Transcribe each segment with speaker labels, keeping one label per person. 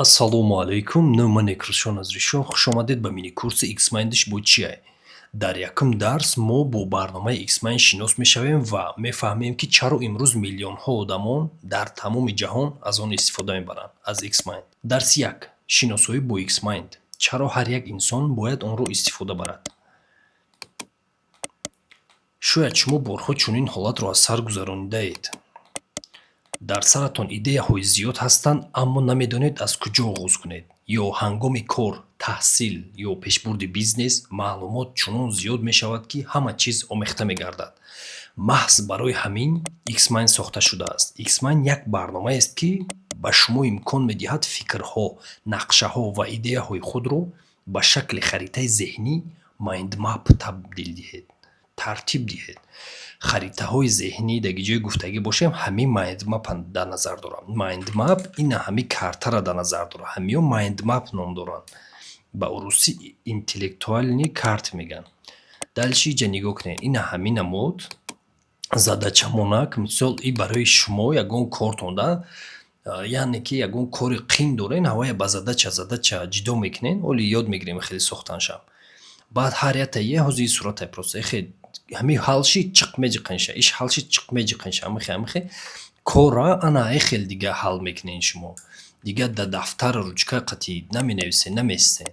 Speaker 1: Ассалому алайкум, ман Экрусшон Азришон. Хуш омадед ба мини-курси Xmind-иш бо чие? Дар якум дарс мо бо барномаи Xmind шинос мешавем ва мефаҳмем ки чаро имрӯз миллионҳо одамон дар тамоми ҷаҳон аз он истифода мебаранд, аз Xmind. Дарси 1. Шиносоӣ бо Xmind. Чаро ҳар як инсон бояд онро истифода барад? Шояд шумо борҳо чунин ҳолатро аз сар гузаронидаед. Дар саратон идеяҳои зиёд ҳастанд, аммо намедонед аз куҷо оғоз кунед. Ё ҳангоми кор, таҳсил ё пешбурди бизнес маълумот чунон зиёд мешавад, ки ҳама чиз омехта мегардад. Маҳз барои ҳамин Xmind сохта шудааст. Xmind як барномаест, ки ба шумо имкон медиҳад фикрҳо, нақшаҳо ва идеяҳои худро ба шакли харитаи зеҳнӣ майндмап табдил диҳед, тартиб диҳед. Харитаҳои зеҳнӣ дар ҷои гуфтагӣ бошем, ҳамин майндмапро дар назар дорам. Майндмап ина ҳамин картаро дар назар дорад. Ҳамиҳо майндмап ном доранд. Ба урусӣ интеллектуални карт меган. Дальше иҷа нигоҳ кунед. Ина ҳамина мод задачамонак, мисол и барои шумо ягон кортонда, яъне ки ягон кори қин дорен, ҳавая ба задача ҷидо мекунен, оли ёд мегирем хеле сохтанша. Баъд ҳар якта ҳозир сурата просто ҳамин ҳалши чиқ меҷиқанша, иш ҳалши чиқ меҷиқанша, амихе кора ана хел дига ҳал мекунен шумо. Дига дар дафтар ручка қатӣ наменависен, намесен.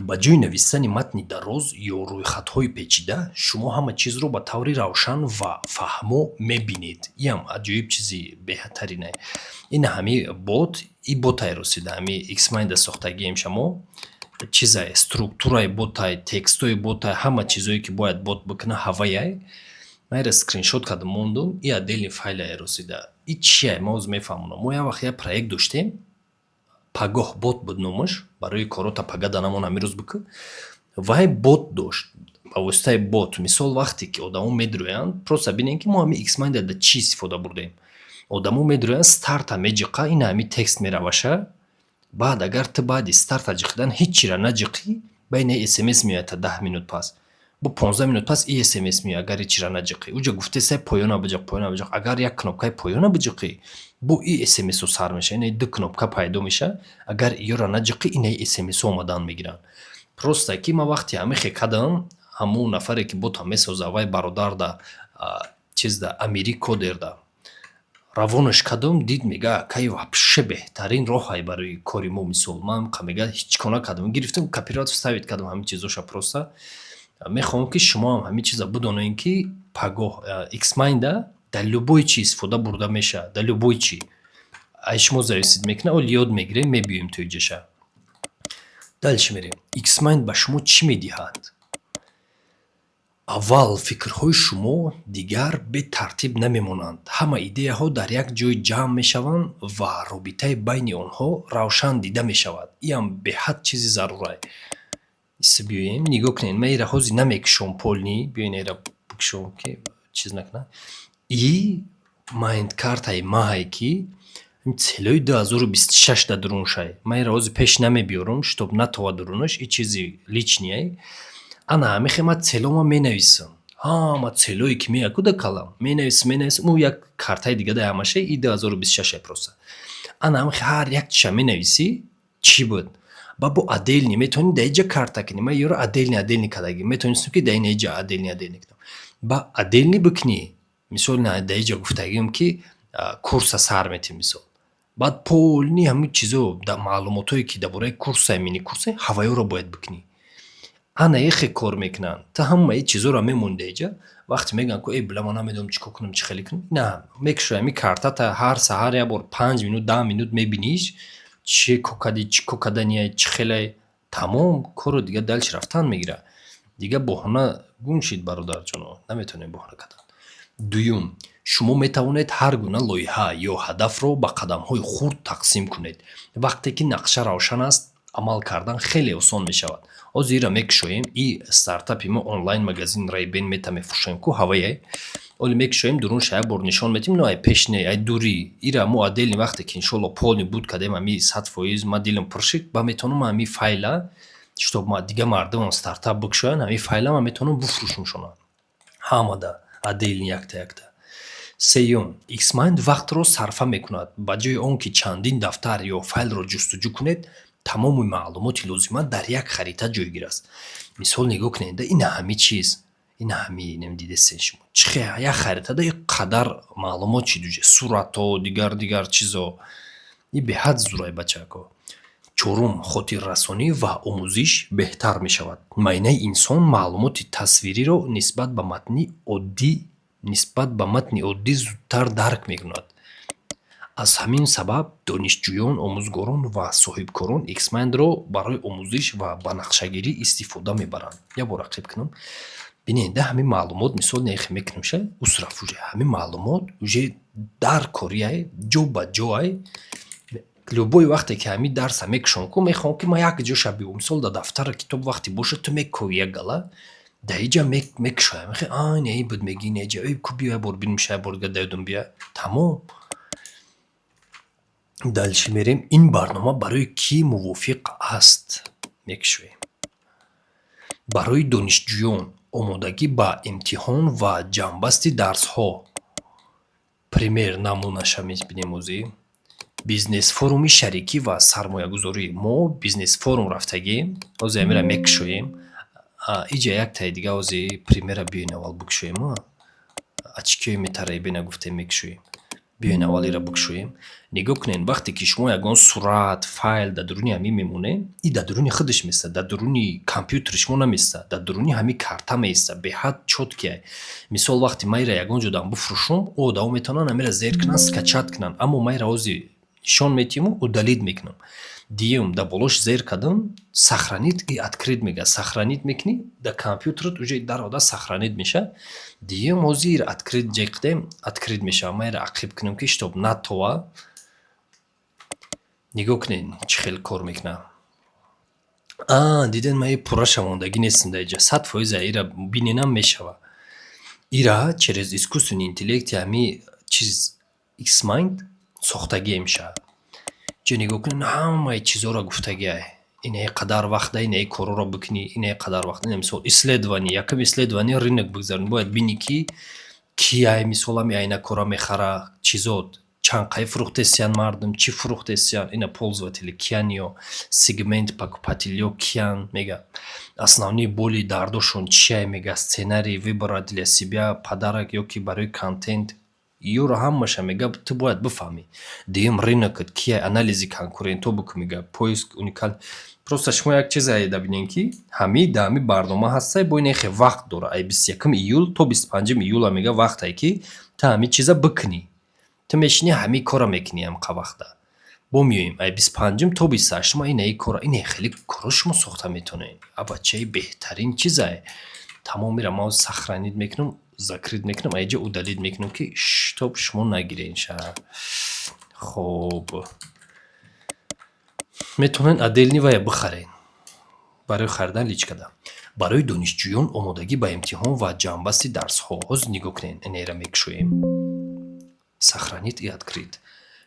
Speaker 1: Ба ҷои нависани матни дароз ё рӯйхатҳои печида, шумо ҳама чизро ба таври равшан ва фаҳмо мебинед. Иам аҷоиб чизи беҳтарина. Ина ҳамин бот, и ботае росида, ҳамин Xmind-а сохтагием шамо чизае, структураи ботае, текстои ботае, ҳама чизое ки бояд бот бикуна ҳаваяе. Майра скриншот кардам мондум, и отдельни файлае росида. И чие? Мо оз мефаҳмонам. Мо як вақт як проект доштем, Пагоҳ бот буд номаш, барои корота пагада намон амирӯз бикӯ. Вай бот дошт. Ба воситаи бот, мисол вақте ки одамон медрӯянд, просто бинем ки мо ҳамин Xmind-а дар чӣ истифода бурдем. Одамон медрӯянд, старта меҷиқа, ина ҳамин текст мераваша. Баъд агар ту баъди старта ҷиқидан ҳиччира наҷиқӣ, байна SMS меояд та 10 минут пас. Бо 15 минут пас и SMS меояд, агар ҳиччира наҷиқӣ. Уҷа гуфтесай поёна биҷиқ. Агар як кнопкаи поёна биҷиқӣ, бо и SMS-о сар меша. Ина ду кнопка пайдо меша. Агар иёра наҷиқӣ, ина SMS-о омадан мегиранд. Просто ки ман вақти ҳамихе кадам, ҳамун нафаре ки бота месоза, вай бародар да чизда Америко дерда. Равонаш кадом, дид мега, кай вообще беҳтарин роҳае барои кори мо мисол. Ман мега ҳеҷ кона кардам. Гирифтам копирайт вставит кардам ҳамин чизоша просто. Мехоҳам ки шумо ҳам ҳамин чиза бидонед ки пагоҳ Xmind-а дар любой чӣ истифода бурда мешавад. Дар любой чӣ. Ай шумо зависид мекуна, оли ёд мегирем, мебиёем то иҷаша. Дальше мерем. Xmind ба шумо чӣ медиҳад? Аввал фикрҳои шумо дигар бетартиб намемонанд. Ҳама идеяҳо дар як ҷой ҷамъ мешаванд ва робитаи байни онҳо равшан дида мешавад. Иам беҳад чизи зарурае. Биёем нигоҳ кунед. Ман ира ҳозир намекушом полни, биёен ира бикушом ки чиз накуна. И майндкартаи маҳае ки целои 2026 да дуруншай. Ман ира ҳозир пеш намебиёрам, штоб натова дурунаш, и чизи личнияе. Ана ҳамихе ман целома менависам. Ҳама целое ки меяку да калам. Менависам. Мо як картаи дига да ҳамаша и 2026 просто. Ана ҳамихе ҳар як чиша менависӣ, чӣ буд? Ба бо отдельни метавонӣ дар иҷа карта кунӣ. Ман ёро отдельни кардагӣ. Метавонистам ки дар ин иҷа отдельни кунам. Ба отдельни бикунӣ. Мисол дар иҷа гуфтагием ки курса сар метем мисол. Баъд полни ҳамин чизо дар маълумотое ки дар бораи курсае, мини курсае, ҳаваёро бояд бикунӣ. Ана хе кор мекунанд. Та ҳамаи чизоро мемони дар иҷа. Вақте мегӯянд ки била ман намедонам чӣ кор кунам, чӣ хеле кунам. На, мекушои ҳамин картата ҳар саҳар як бор 5 минут, 10 минут мебиниш. Чӣ кокади, чӣ кокаданияе, чӣ хелае. Тамом, коро дига дальчи рафтан мегира. Дига боҳона гум шид бародарҷоно. Наметавонем боҳона кардан. Дуюм, шумо метавонед ҳар гуна лоиҳа ё ҳадафро ба қадамҳои хурд тақсим кунед. Вақте ки нақша равшан аст, амал кардан хеле осон мешавад. Ҳозир ира мекушоем и стартапи мо онлайн магазин Ray-Ban мета мефурӯшем ку ҳаваяе. Оли мекушоем дурунша як бор нишон метим, но ай пешне, ай дури. Ира мо отдельни вақте ки иншолло полни буд кардем ҳамин 100%, ман дилам пуршид, ба метавонам ҳамин файла, чтоб дига мардумам стартап бикушоянд, ҳамин файла ман метавонам бифурӯшамшона. Ҳама да отдельни якта. сеюм Xmind вақтро сарфа мекунад. Ба ҷои он ки чандин дафтар ё файлро ҷустуҷӯ кунед, тамоми маълумоти лозима дар як харита ҷойгир аст. Мисол нигоҳ кунед, ина ҳами чиз, ина ҳами намедидесен шумо. Чихе як харитада ин қадар маълумот чидуҷе, суратҳо, дигар чизо. И беҳад зурай бачако. Чорум, хотиррасонӣ ва омӯзиш беҳтар мешавад. Майнаи инсон маълумоти тасвириро нисбат ба матни оддӣ зудтар дарк мекунад. Аз ҳамин сабаб донишҷӯён, омӯзгорон ва соҳибкорон Xmindро барои омӯзиш ва банақшагирӣ истифода мебаранд. Як бор рақиб кунам. Бинед ҳамин маълумот мисол нехе мекунам ша усраф уже ҳамин маълумот уже дар корияй ҷо ба ҷоай. Любой вақте ки ҳамин дарса мекушон ку мехоҳам ки ма як ҷоша биём. Мисол дар дафтара китоб вақте бошад ту мекови як гала дар иҷа мекушоям. Мехе ин буд меги ин иҷа ку биё бор бинвиша як бор гадаёдум бия. Тамом. Далчи мерем ин барнома барои кӣ мувофиқ аст мекушоем. Барои донишҷӯён омодагӣ ба имтиҳон ва ҷамъбасти дарсҳо. Пример намунаша мебинем озӣ. Бизнес форуми шарикӣ ва сармоягузорӣ. Мо бизнес форум рафтагем. Озӣ амира мекушоем. Иҷа як таи дига озӣ примера биёин аввал бикушоем. Ачкиёи метараи бина гуфтем мекушоем. Биёин аввал ира бикушоем. Нигоҳ кунед вақте ки шумо ягон сурат, файл дар дуруни ҳамин мемонед, и дар дуруни худаш места, дар дуруни компютери шумо наместа, дар дуруни ҳамин карта меиста. Беҳад чоткия. Мисол вақте майра ягон ҷо дам буфурӯшум, одамо метавонанд амира зер кунанд, скачат кунанд, аммо майра озӣ нишон метиҳему, удалид мекунам. Диюм дар болош зер кардам, сохранит и открит мегӯяд. Сохранит мекунӣ, дар компютерат уже дар ода сохранит мешавад. Диюм озӣ ира открит ҷеқдем, открит мешавад. Майра ақиб кунам ки штоб натова. Нигоҳ кунед чӣ хел кор мекунам. Дидед ман пурра шавондагӣ нестам дар иҷа. 100% ира биненам мешава. Ира через искусственный интеллект ҳами чиз Xmind сохтагӣ мешавад. Ҷо нигоҳ кунед ҳамаи чизҳоро гуфтагиай. Инаи қадар вақт, инаи корро бикунӣ, инаи қадар вақт. Мисол исследование, якум исследование рынок бигзарон. Бояд бинӣ ки кияй мисол ҳами айнакора мехара, чизот чанд қай фурӯхтесиян мардум, чӣ фурӯхтесиян, ина пользователи киян ё сегмент покупателё киян, мега основни боли дардошон чияй, мега сценарий выбрать для себя, подарок ё ки барои контент. Ёро ҳамаша мега ту бояд бифаҳмӣ. Дуюм рынокат кияй, анализи конкурентҳо бикун, мега поиск уникал. Просто шумо як чизе дабинем ки ҳамин дар ҳамин барнома ҳастай, бо нехе вақт дора. Ай 21 июл то 25 июла мега вақтае ки ту ҳамин чиза бикунӣ. Ту мешинӣ ҳамин кора мекунӣ ҳамқа вақта. Бо меоем ай 25 то 28 ма инаи кора, инаи хеле кора шумо сохта метавонед. Абачаи беҳтарин чизае. Тамомира мо сохранит мекунам, закрит мекунам, айҷа удалид мекунам ки штоб шумо нагирен ша. Хоб. Метавонед отдельни вая бихарен. Барои харидан личкада. Барои донишҷӯён омодагӣ ба имтиҳон ва ҷамъбасти дарсҳо. Ҳозир нигоҳ кунед, инера мекушоем. Сохранит и открит.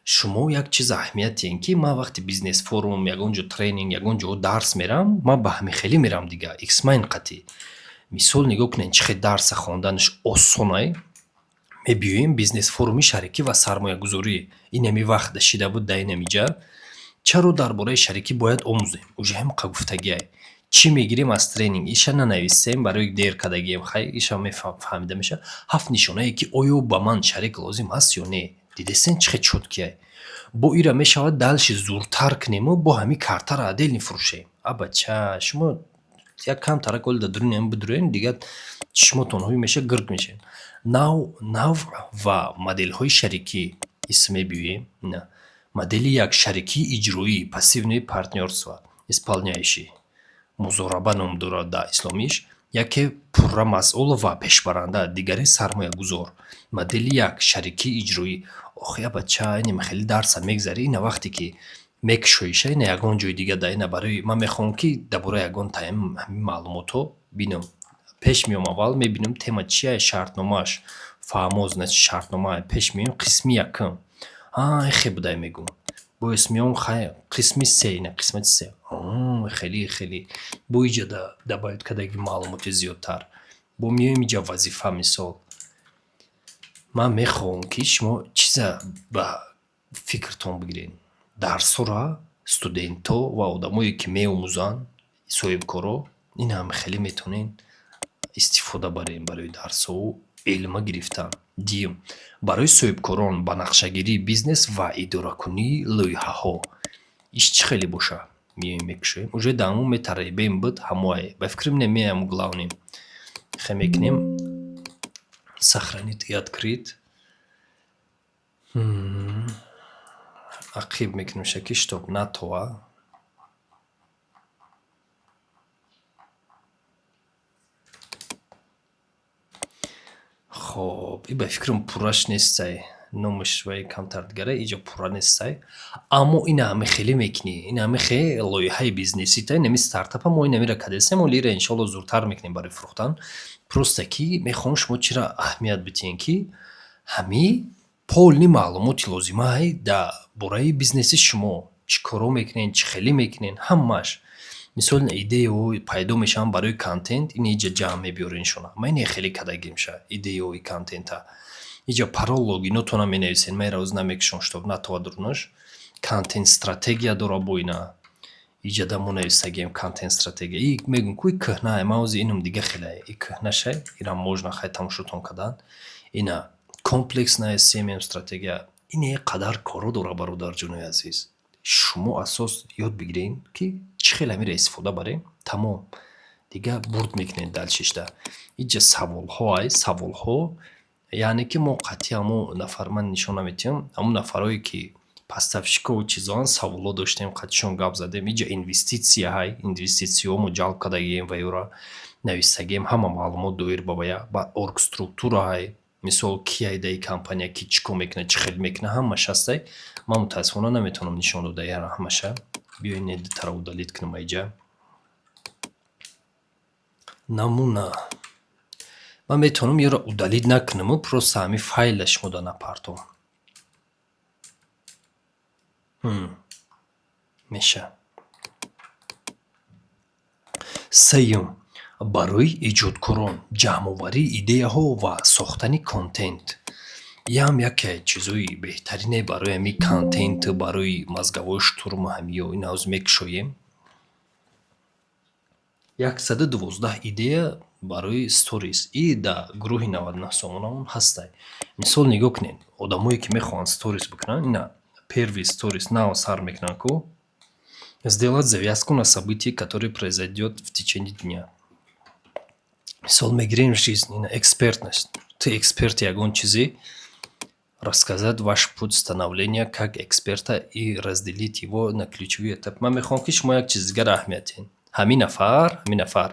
Speaker 1: Шумо як чиз аҳамият диҳед ки ман вақти бизнес форум, ягон ҷо тренинг, ягон ҷо дарс мерам, ман ба ҳамин хеле мерам дига. Xmind қатъи. Мисол нигоҳ кунед чӣ хел дарса хонданаш осонай. Мебиёем бизнес форуми шарикӣ ва сармоягузорӣ. Инами вақт дашида буд дар инами ҷа. Чаро дар бораи шарикӣ бояд омӯзем? Уже ҳамқа гуфтагиай. Чӣ мегирем аз тренинг? Иша нанависем барои дер кардагием. Хай, иша мефаҳмида меша. 7 нишонае ки оё ба ман шарик лозим аст ё не. Дидесен чӣ хел чоткияй. Бо ира мешавад далши зуртар кунему, бо ҳамин картара отдельно фурӯшем. Абача, шумо як кам тарак оли дар дуруни ҳам бидурен, дига чишмотонҳои меша гирд мешавед. Нав ва моделҳои шарикӣ исм мебиёем. На. Модели як шарикии иҷроӣ, пассивное партнёрство, исполняющий. Музораба ном дорад дар исломиш. Яке пурра масъул ва пешбаранда, дигаре сармоягузор. Модели як шарикии иҷроӣ. Охя бача, ин хеле дарса мегзари, ина вақте ки мекушоиша, ина ягон ҷои дига да ина барои ман мехоҳам ки дар бораи ягон таим ҳамин маълумотҳо бинам. Пеш меом аввал мебинам тема чияе, шартномааш. Фаҳмо значи шартномае. Пеш меом қисми якум. Хе будай мегӯм. Боис меом хай қисми се, ина қисмати се. Хеле бо иҷа да бояд кадаги маълумоти зиёдтар. Бо меоем иҷа вазифа мисол. ман мехоҳам ки шумо чиза ба фикртон бигиред. Дарсора студентҳо ва одамое ки меомӯзанд, соҳибкоро, ин ҳам хеле метавонен истифода барем барои дарсову илма гирифтан. Дим, барои соҳибкорон ба нақшагирии бизнес ва идоракунии лоиҳаҳо иш чӣ хеле боша? Меоем мекушоем. Уже даму метаребем бид ҳамоае. Ба фикрам немеям главнем. Хе мекунем. Сохранить и открыть. Ақиб мекунем шаки штоб натова. خب این به فکرم پورش نیسته نومش و کمتر دیگره اینجا پورا نیسته اما این همه خیلی میکنی این همه خیلی لایحه بیزنسی تا نمی استارتاپ ما این نمی را کدسیم و لیره انشالله زورتر میکنیم برای فروختن پروسته کی میخوام شما چرا اهمیت بدین کی همی پولنی معلوماتی لازمه های در برای بیزنسی شما چی کارو میکنین چی خیلی میکنین همش مثلا ایده و پیدا میشن برای کانتنت این اینجا جمع میبیارین شما من این خیلی کدگی میشه ایده و کانتنت ها اینجا парологи нотона менависен мера оз намекушон штоб натавадурнаш контент стратегия дора боина иҷа дамо нависагем контент стратегия и мегум куи кӯҳнае ман ози инум дига хелае и кӯҳнаше ира можна хай тамошотон кадан ина комплексная семем стратегия ине қадар коро дора бародарҷонои азиз шумо асос ёд бигирем ки чӣ хел амира истифода барем тамом дига бурд мекунед далшишда иҷа саволҳоай саволҳо яъне ки мо қатъи ҳамон нафар ман нишон наметиҳам ҳамон нафарое ки поставщикову чизоан саволҳо доштем қатъишон гап задем иҷа инвеститсияҳай инвеститсияҳомо ҷалб кардагием ва ёра навистагием ҳама маълумот доир ба вая ба оргструктураҳай мисол ки айдаи компания ки чӣ кор мекунад чӣ хел мекунад ҳамаш ҳастай ман мутаассифона наметавонам нишон дода яра ҳамаша биёин эдитара удалит кунам айҷа намуна ман метавонам ёра удалит накунаму просто ҳами файлаш мода напартом меша сеюм барои эҷодкорон ҷамъоварии идеяҳо ва сохтани контент ям яке чизои беҳтарине барои ҳами контент барои мазгавои штурму ҳамиё ина оз мекушоем 112 идея барои сторис и да гурӯҳи 99 сомонамон ҳастай мисол нигоҳ кунед одамое ки мехоҳанд сторис бикунанд ина первый сторис нао сар мекунанд ку сделать завязку на событие которое произойдет в течение дня мисол мегирем жизнь ина экспертность ты эксперт ягон чизе рассказать ваш путь становления как эксперта и разделить его на ключевые этапы ман мехоҳам ки шумо як чиз дигар аҳамият диҳед ҳамин нафар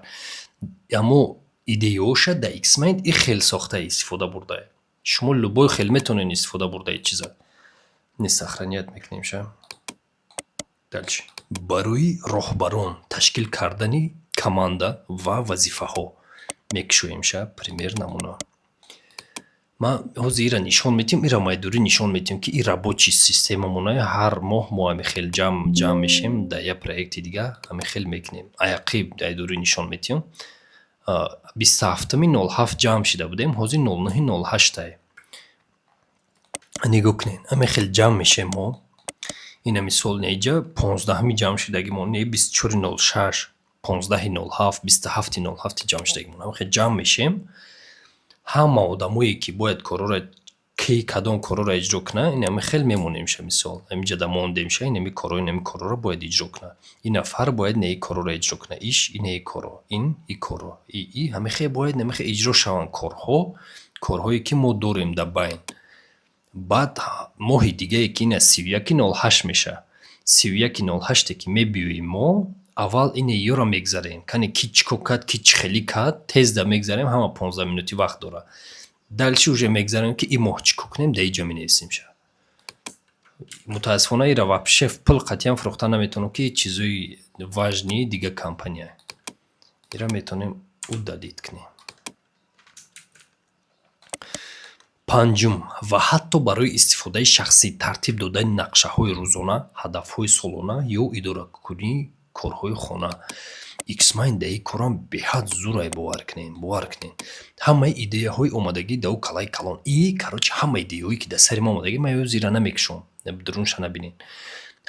Speaker 1: аммо идеяоша да иксмайнд и хел сохта истифода бурдае шумо любой хел метавонед истифода бурдаи чиза не сохраният мекунем ша дальше барои роҳбарон ташкил кардани команда ва вазифаҳо мекушоем ша пример намуна ман ҳозир ира нишон метиҳам ира майдурӣ нишон метиҳам ки ин рабочий системамонаи ҳар моҳ мо ҳамихел ҷамъ мешем дар як проекти дига ҳамихел мекунем аяқиб айдурӣ нишон метиҳам 27 07 ҷамъ шуда будем ҳозир 09 08 нигоҳ кунед ҳамихел ҷамъ мешем мо ина мисол неҷа 15 ҷамъ шудагимон не 24 06 15 07 27 07 ҷамъ шудагимон ҳамихел ҷамъ мешем ҳама одамое ки бояд корора ки кадом корора иҷро кунад ин ҳамихел мемонем ша мисол ҳаминҷада мондем ша ин ҳами корора бояд иҷро кунад ин нафар бояд неи корора иҷро кунад иш инеи коро ин и коро и ҳамихел бояд ҳамихел иҷро шаванд корҳое ки мо дорем дар байн баъд моҳи дигае ки ина 31 08 меша 31 08 ки мебиёем мо аввал ине ёра мегзарем кане ки чӣ кор кард ки чӣ хелӣ кард тезда мегзарем ҳама 15 минути вақт дора дальше уже мегзарем ки ин моҳ чӣ кор кунем дар иҷа менависем ша мутаассифона ира вообще пул қатъиян фурӯхта наметавонам ки чизои важни дига компания ира метавонем удалит кунем панҷум ва ҳатто барои истифодаи шахсӣ тартиб додани нақшаҳои рӯзона ҳадафҳои солона ё идоракунии корҳои хона X-Mind даи корам беҳад зурай бовар кунед. Ҳамаи идеяҳои омадагӣ дау калаи калон. Короче ҳама идеяҳое ки дар сари ма омадагӣ ман ё зира намекушам. Дурунша набинед.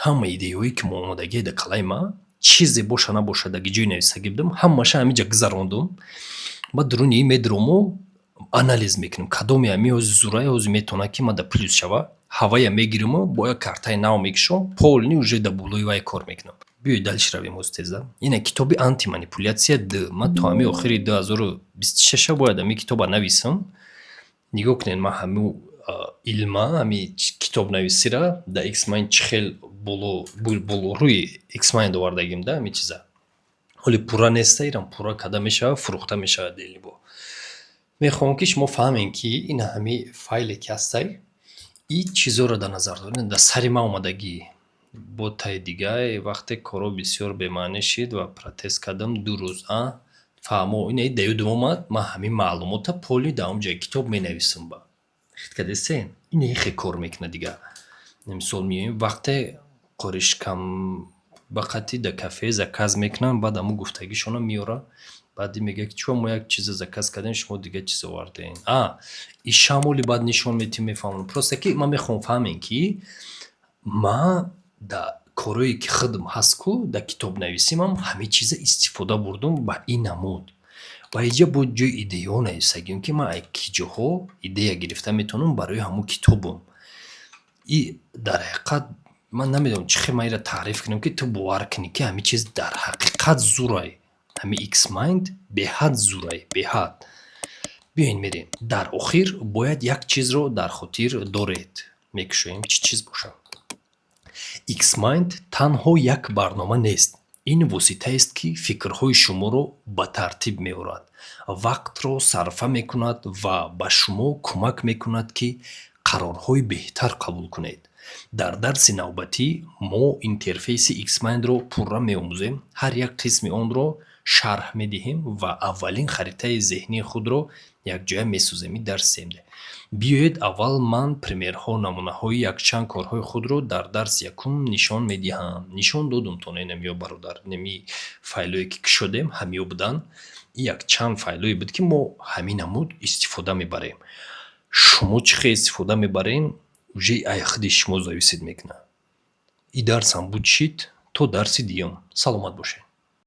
Speaker 1: Ҳама идеяҳое ки мо омадагӣ дар калаи ма чизе боша набоша дар ҷои нависагӣ будам, ҳамаша ҳаминҷа гузарондум. Баъд дуруни медирумо анализ мекунем. Кадоми ҳами ҳози зурай, ҳози метавонад ки ман дар плюс шава. Ҳавая мегиримо, бо як картаи нав мекушам, полни уже дар болои вай кор мекунам. Биёед дальше равем ҳоз тезда. Ина китоби антиманипулятсия 2. Ман то ҳами охири 2026 бояд ҳами китоба нависам. Нигоҳ кунед ман ҳаму илма, ҳами китобнависира дар X-Mind чӣ хел болоруи X-Mind овардагим да ҳами чиза. ҳоли пурра неста, ирам пурра када мешавад, фурӯхта мешавад дели бо. Мехоҳам ки шумо фаҳмем ки ина ҳами файле ки ҳастай, ин чизоро дар назар доред. Дар сари ман омадагӣ бо таи дигай вақте коро бисёр бемаънӣ шид ва протест кардам 2 рӯз. Фаҳмо ина дар ёдам омад, ман ҳамин маълумота полни дар он ҷои китоб менависам ба. Хит кардесен? Ина хе кор мекунад дига. Мисол меоем вақте қоришкам бақати дар кафе заказ мекунам, баъд ҳамун гуфтагишона меора, баъди мега ки чува мо як чизе заказ кардем, шумо дига чиз овардем. И шамоли баъд нишон медиҳем, мефаҳмам. Просто ки ман мехоҳам фаҳмем ки ман дар корое ки худам ҳаст ку дар китобнависимам ҳамин чиза истифода бурдам ба ин намуд. Ва инҷа бо ҷои идеяҳо нависагим ки ман ки ҷоҳо идея гирифта метавонам барои ҳамун китобам. И дар ҳақиқат ман намедонам чӣ хел ман инро таъриф кунам ки ту бовар кунӣ ки ҳамин чиз дар ҳақиқат зурай. ҳамин X-Mind беҳад зурай, беҳад. Биёед мерем. Дар охир бояд як чизро дар хотир доред. Мекушоем чӣ чиз бошад. X-Mind танҳо як барнома нест. Ин воситаест ки фикрҳои шуморо ба тартиб меорад, вақтро сарфа мекунад ва ба шумо кӯмак мекунад ки қарорҳои беҳтар қабул кунед. Дар дарси навбатӣ мо интерфейси X-Mindро пурра меомӯзем, ҳар як қисми онро шарҳ медиҳем ва аввалин харитаи зеҳнии худро якҷоя месӯзем. Ин дарси 7. Биёед аввал ман примерҳо, намунаҳои якчанд корҳои худро дар дарси 1 нишон медиҳам. Нишон додам то не намё бародар. Неми файлое ки кушодем ҳамиё буданд. Ин якчанд файлое буд ки мо ҳамин намуд истифода мебарем. Шумо чӣ хел истифода мебарем, уже аз худи шумо зависид мекунад. Ин дарсам буд шид. То дарси диюм. Саломат бошед.